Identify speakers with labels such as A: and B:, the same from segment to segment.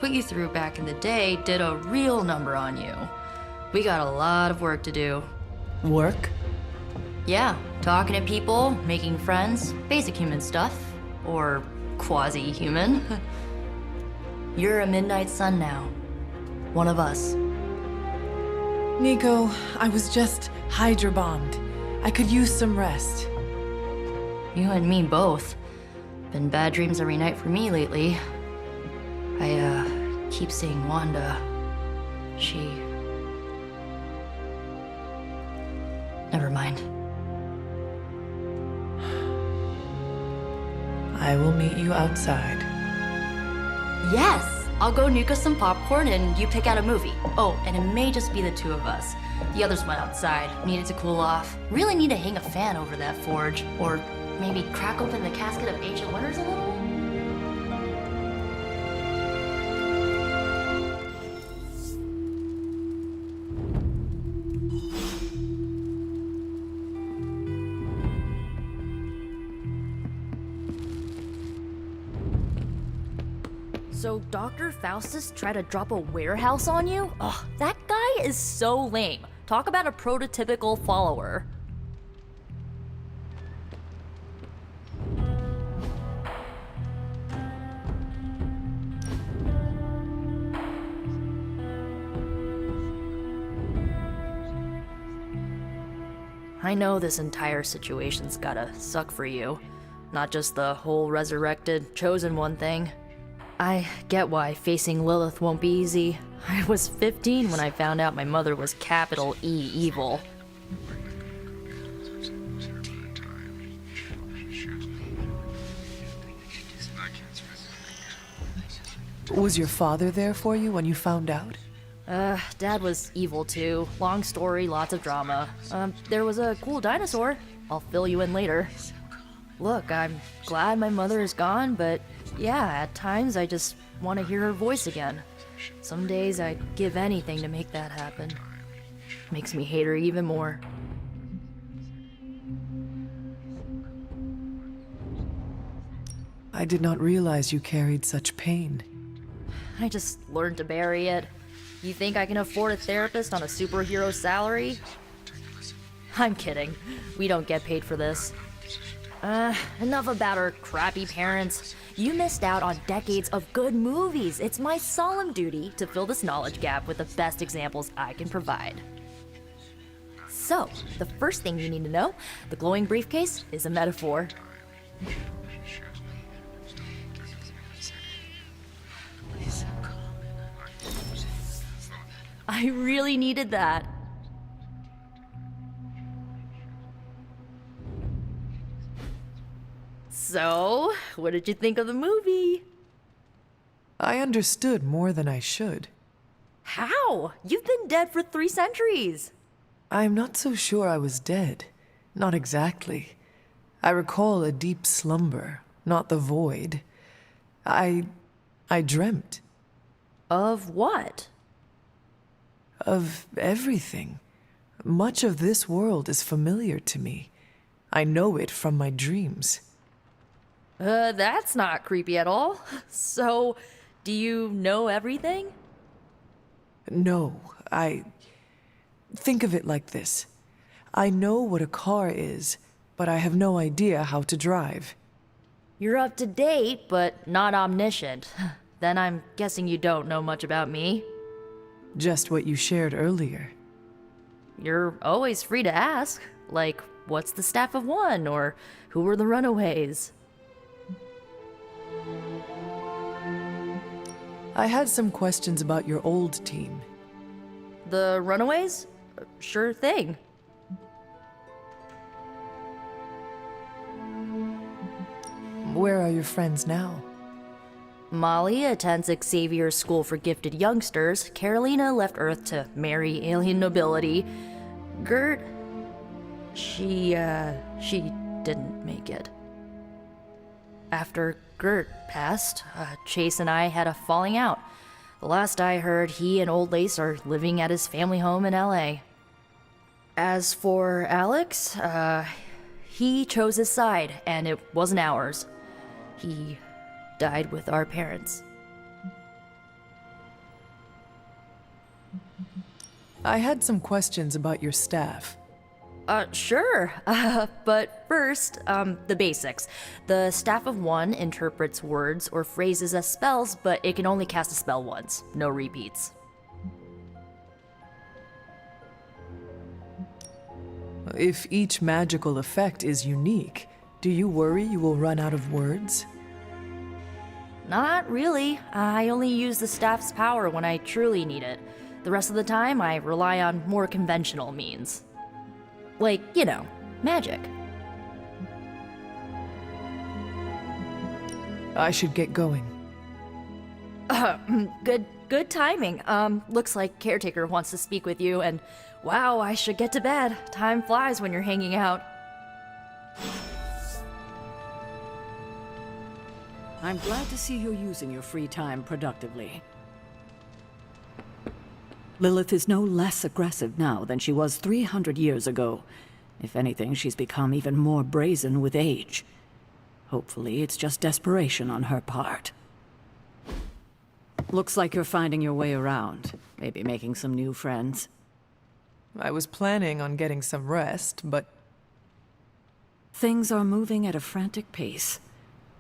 A: put you through back in the day did a real number on you. We got a lot of work to do.
B: Work?
A: Yeah, talking to people, making friends, basic human stuff. Or quasi-human. You're a Midnight Sun now. One of us.
B: Nico, I was just Hydra bombed. I could use some rest.
A: You and me both. Been bad dreams every night for me lately. I keep seeing Wanda. She... Never mind.
B: I will meet you outside.
A: Yes! I'll go nuke us some popcorn and you pick out a movie. Oh, and it may just be the two of us. The others went outside, needed to cool off. Really need to hang a fan over that forge. Or maybe crack open the casket of Ancient Wonders a little? So Dr. Faustus tried to drop a warehouse on you? Ugh, that guy is so lame. Talk about a prototypical follower. I know this entire situation's gotta suck for you. Not just the whole resurrected, chosen one thing. I get why facing Lilith won't be easy. I was 15 when I found out my mother was capital E evil.
B: Was your father there for you when you found out?
A: Dad was evil too. Long story, lots of drama. There was a cool dinosaur. I'll fill you in later. Look, I'm glad my mother is gone, but yeah, at times I just want to hear her voice again. Some days I'd give anything to make that happen. Makes me hate her even more.
B: I did not realize you carried such pain.
A: I just learned to bury it. You think I can afford a therapist on a superhero salary? I'm kidding. We don't get paid for this. Enough about our crappy parents. You missed out on decades of good movies. It's my solemn duty to fill this knowledge gap with the best examples I can provide. So, the first thing you need to know, the glowing briefcase is a metaphor. I really needed that. So, what did you think of the movie?
B: I understood more than I should.
A: How? You've been dead for 3 centuries.
B: I'm not so sure I was dead. Not exactly. I recall a deep slumber, not the void. I dreamt.
A: Of what?
B: Of everything. Much of this world is familiar to me. I know it from my dreams.
A: That's not creepy at all. So, do you know everything?
B: No, Think of it like this. I know what a car is, but I have no idea how to drive.
A: You're up to date, but not omniscient. Then I'm guessing you don't know much about me.
B: Just what you shared earlier.
A: You're always free to ask. Like, what's the Staff of One? Or who were the Runaways?
B: I had some questions about your old team.
A: The Runaways? Sure thing.
B: Where are your friends now?
A: Molly attends Xavier's School for Gifted Youngsters. Carolina left Earth to marry alien nobility. Gert... She didn't make it. After Gert passed, Chase and I had a falling out. The last I heard, he and Old Lace are living at his family home in LA. As for Alex, he chose his side, and it wasn't ours. He died with our parents.
B: I had some questions about your staff.
A: Sure. But first, the basics. The Staff of One interprets words or phrases as spells, but it can only cast a spell once. No repeats.
B: If each magical effect is unique, do you worry you will run out of words?
A: Not really. I only use the staff's power when I truly need it. The rest of the time, I rely on more conventional means. Like, magic.
B: I should get going.
A: Good timing. Looks like Caretaker wants to speak with you, and wow, I should get to bed. Time flies when you're hanging out.
C: I'm glad to see you're using your free time productively. Lilith is no less aggressive now than she was 300 years ago. If anything, she's become even more brazen with age. Hopefully, it's just desperation on her part. Looks like you're finding your way around, maybe making some new friends.
B: I was planning on getting some rest, but
C: Things are moving at a frantic pace.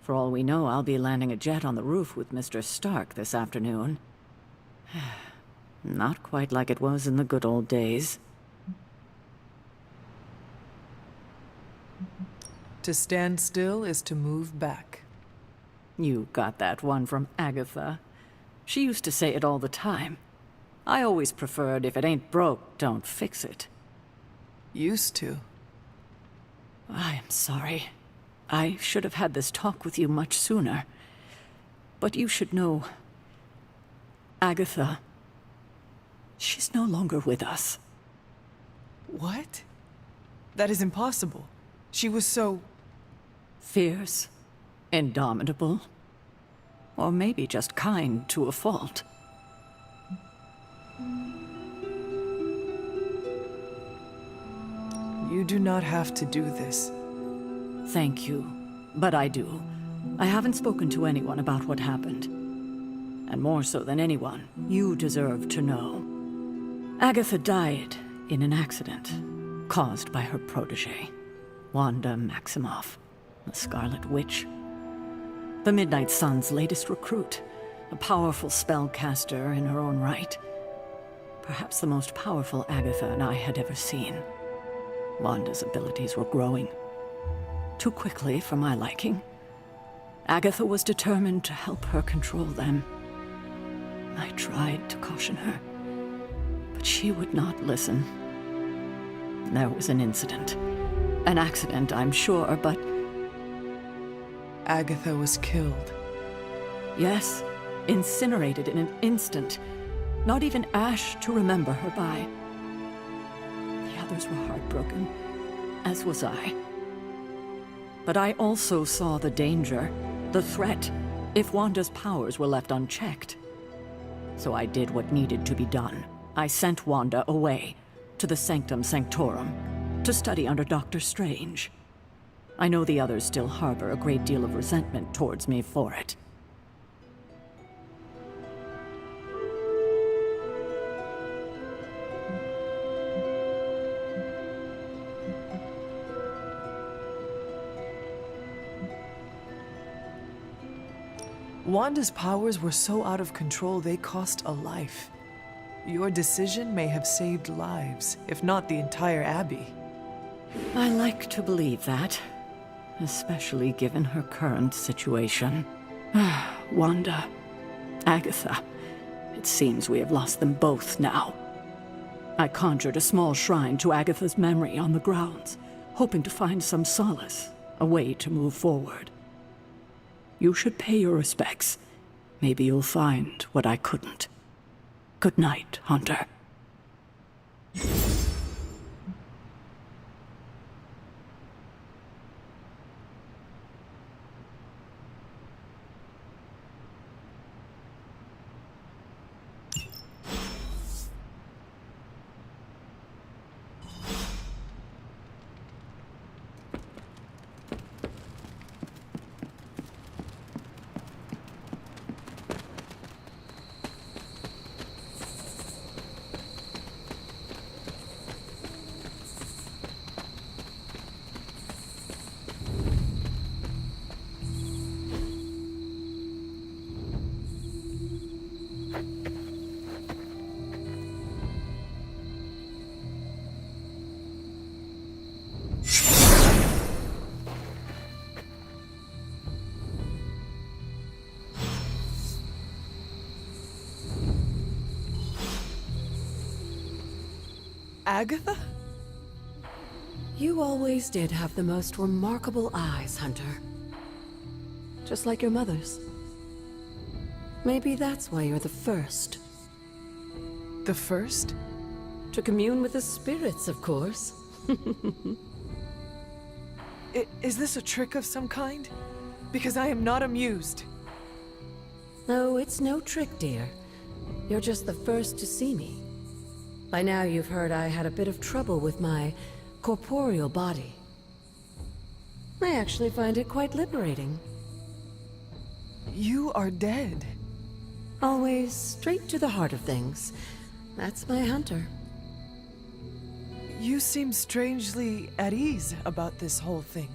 C: For all we know, I'll be landing a jet on the roof with Mr. Stark this afternoon. Not quite like it was in the good old days.
B: to stand still is to move back.
C: You got that one from Agatha. She used to say it all the time. I always preferred, if it ain't broke, don't fix it.
B: Used to.
C: I am sorry. I should have had this talk with you much sooner. But you should know... Agatha... she's no longer with us.
B: What? That is impossible. She was so...
C: Fierce, indomitable, or maybe just kind to a fault.
B: You do not have to do this.
C: Thank you, but I do. I haven't spoken to anyone about what happened. And more so than anyone, you deserve to know. Agatha died in an accident caused by her protege, Wanda Maximoff, the Scarlet Witch. The Midnight Sun's latest recruit, a powerful spellcaster in her own right. Perhaps the most powerful Agatha and I had ever seen. Wanda's abilities were growing. Too quickly for my liking. Agatha was determined to help her control them. I tried to caution her, but she would not listen. There was an incident. An accident, I'm sure, but...
B: Agatha was killed.
C: Yes, incinerated in an instant. Not even ash to remember her by. The others were heartbroken, as was I. But I also saw the danger, the threat, if Wanda's powers were left unchecked. So I did what needed to be done. I sent Wanda away, to the Sanctum Sanctorum, to study under Dr. Strange. I know the others still harbor a great deal of resentment towards me for it.
B: Wanda's powers were so out of control they cost a life. Your decision may have saved lives, if not the entire Abbey.
C: I like to believe that, especially given her current situation. Wanda, Agatha, it seems we have lost them both now. I conjured a small shrine to Agatha's memory on the grounds, hoping to find some solace, a way to move forward. You should pay your respects. Maybe you'll find what I couldn't. Good night, Hunter.
B: Agatha?
C: You always did have the most remarkable eyes, Hunter. Just like your mother's. Maybe that's why you're the first.
B: The first?
C: To commune with the spirits, of course.
B: Is this a trick of some kind? Because I am not amused.
C: No, it's no trick, dear. You're just the first to see me. By now you've heard I had a bit of trouble with my corporeal body. I actually find it quite liberating.
B: You are dead.
C: Always straight to the heart of things. That's my Hunter.
B: You seem strangely at ease about this whole thing.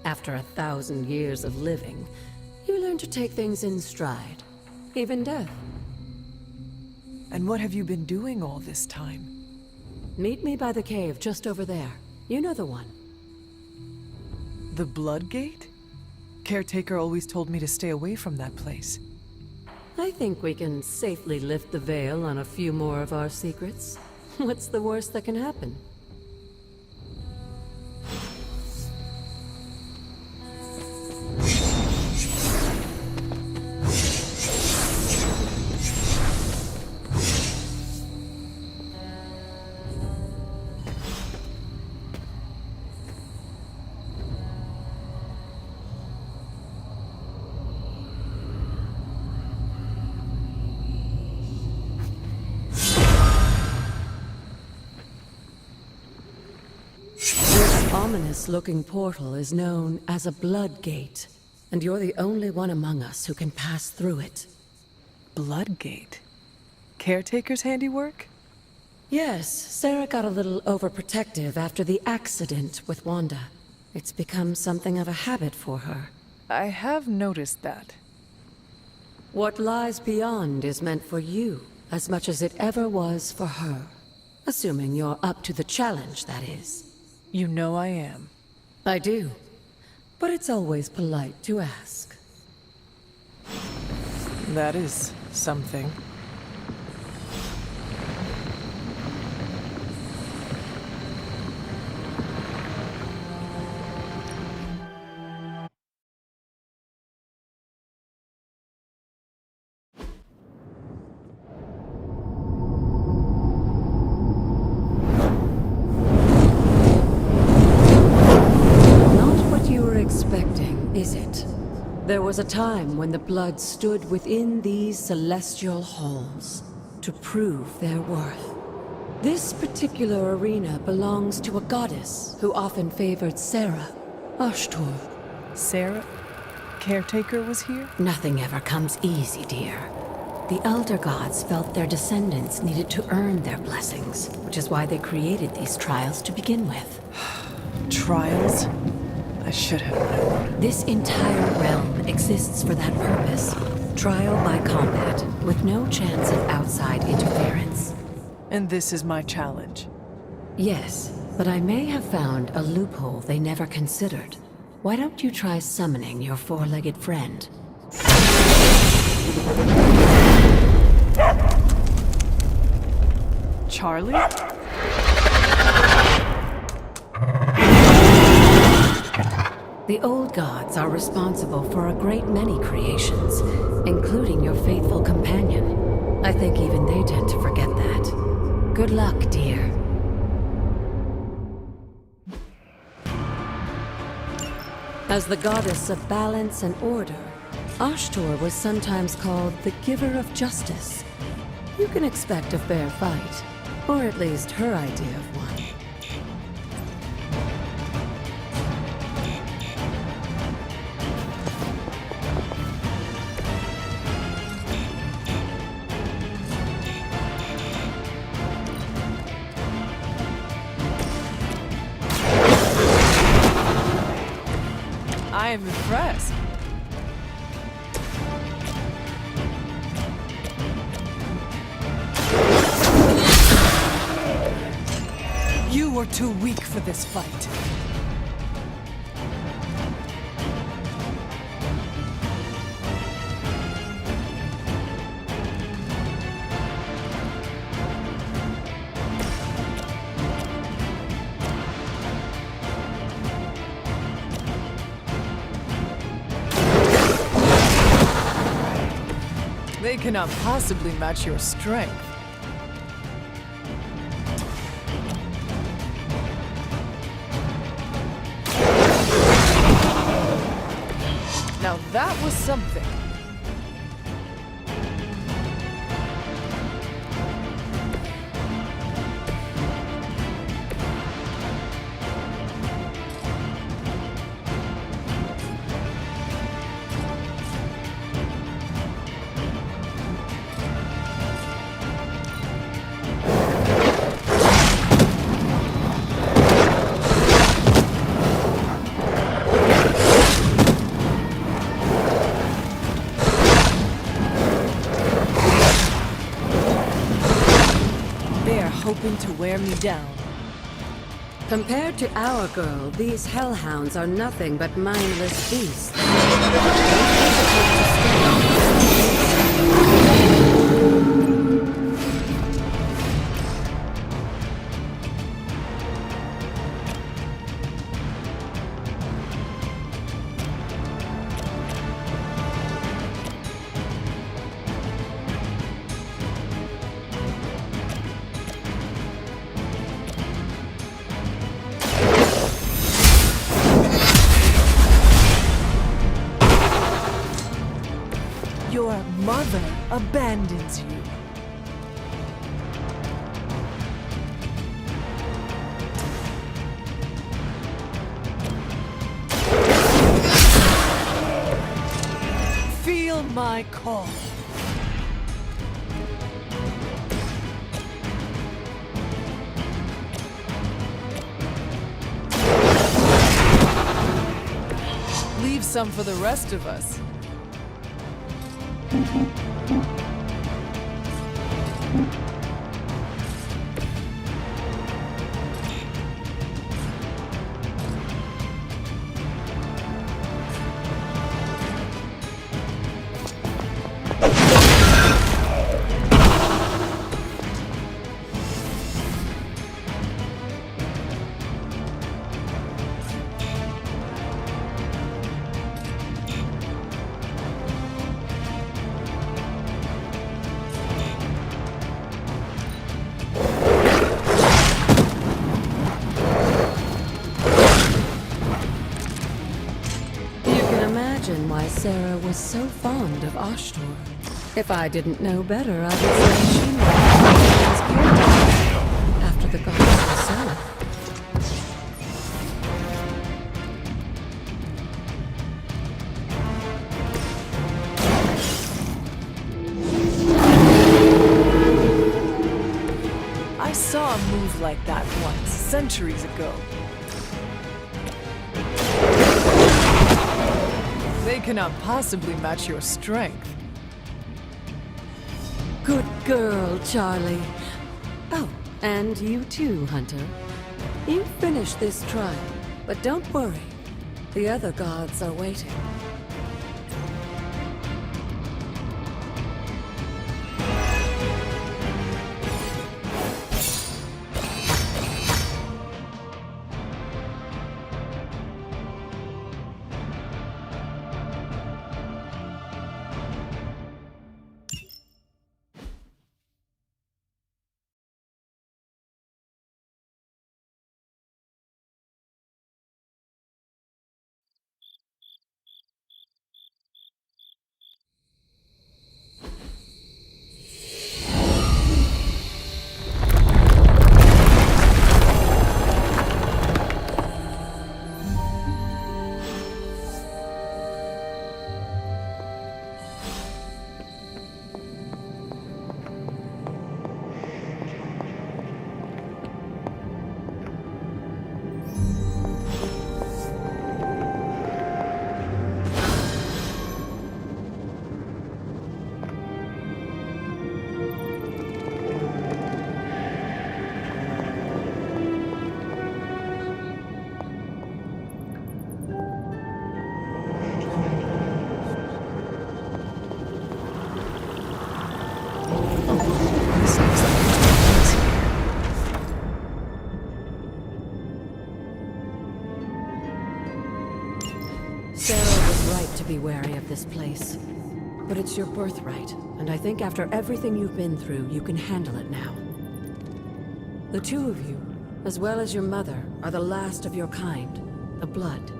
C: After 1,000 years of living, you learn to take things in stride. Even death.
B: And what have you been doing all this time?
C: Meet me by the cave just over there. You know the one.
B: The Blood Gate? Caretaker always told me to stay away from that place.
C: I think we can safely lift the veil on a few more of our secrets. What's the worst that can happen? Ominous-looking portal is known as a Blood Gate, and you're the only one among us who can pass through it.
B: Blood Gate? Caretaker's handiwork?
C: Yes, Sarah got a little overprotective after the accident with Wanda. It's become something of a habit for her.
B: I have noticed that.
C: What lies beyond is meant for you as much as it ever was for her. Assuming you're up to the challenge, that is.
B: You know I am.
C: I do. But it's always polite to ask.
B: That is something.
C: Is it? There was a time when the blood stood within these celestial halls to prove their worth. This particular arena belongs to a goddess who often favored Sarah, Ashtur.
B: Sarah? Caretaker was here?
C: Nothing ever comes easy, dear. The Elder Gods felt their descendants needed to earn their blessings, which is why they created these trials to begin with.
B: Trials? I should have known.
C: This entire realm exists for that purpose. Trial by combat, with no chance of outside interference.
B: And this is my challenge.
C: Yes, but I may have found a loophole they never considered. Why don't you try summoning your four-legged friend?
B: Charlie?
C: The old gods are responsible for a great many creations, including your faithful companion. I think even they tend to forget that. Good luck, dear. As the goddess of balance and order, Ashtur was sometimes called the giver of justice. You can expect a fair fight, or at least her idea of one.
B: I am impressed. You were too weak for this fight. cannot possibly match your strength. Now that was something.
D: Hoping to wear me down.
E: Compared to our girl, these hellhounds are nothing but mindless beasts.
D: Your mother abandons you. Feel my call.
B: Leave some for the rest of us.
E: Why Sarah was so fond of Ashtor. If I didn't know better, I would say she might be guilty after the gods herself.
D: I saw a move like that once, centuries ago.
B: They cannot possibly match your strength.
E: Good girl, Charlie. Oh, and you too, Hunter. You finished this trial, but don't worry. The other gods are waiting. Sarah was right to be wary of this place. But it's your birthright, and I think after everything you've been through, you can handle it now. The two of you, as well as your mother, are the last of your kind, the Blood.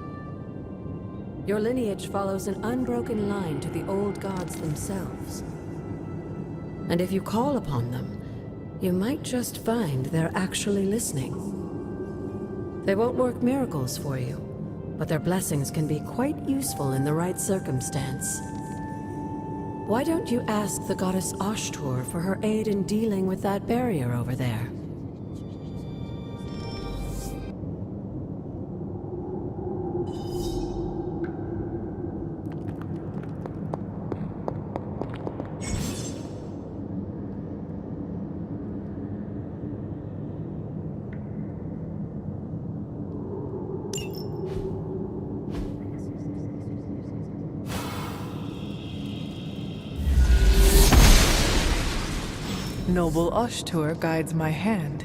E: Your lineage follows an unbroken line to the old gods themselves. And if you call upon them, you might just find they're actually listening. They won't work miracles for you, but their blessings can be quite useful in the right circumstance. Why don't you ask the goddess Ashtur for her aid in dealing with that barrier over there?
B: Noble Ashtur guides my hand.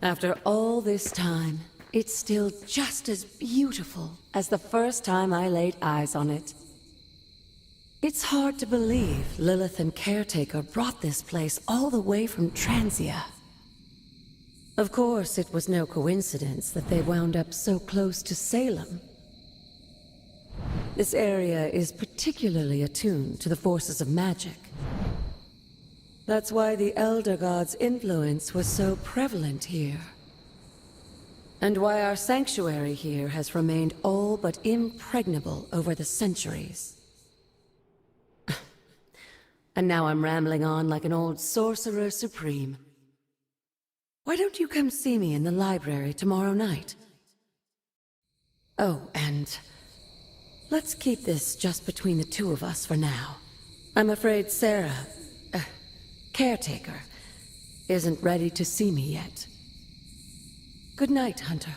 E: After all this time, it's still just as beautiful as the first time I laid eyes on it. It's hard to believe Lilith and Caretaker brought this place all the way from Transia. Of course, it was no coincidence that they wound up so close to Salem. This area is particularly attuned to the forces of magic. That's why the Elder God's influence was so prevalent here. And why our sanctuary here has remained all but impregnable over the centuries. And now I'm rambling on like an old sorcerer supreme. Why don't you come see me in the library tomorrow night? Oh, and let's keep this just between the two of us for now. I'm afraid Sarah, Caretaker, isn't ready to see me yet. Good night, Hunter.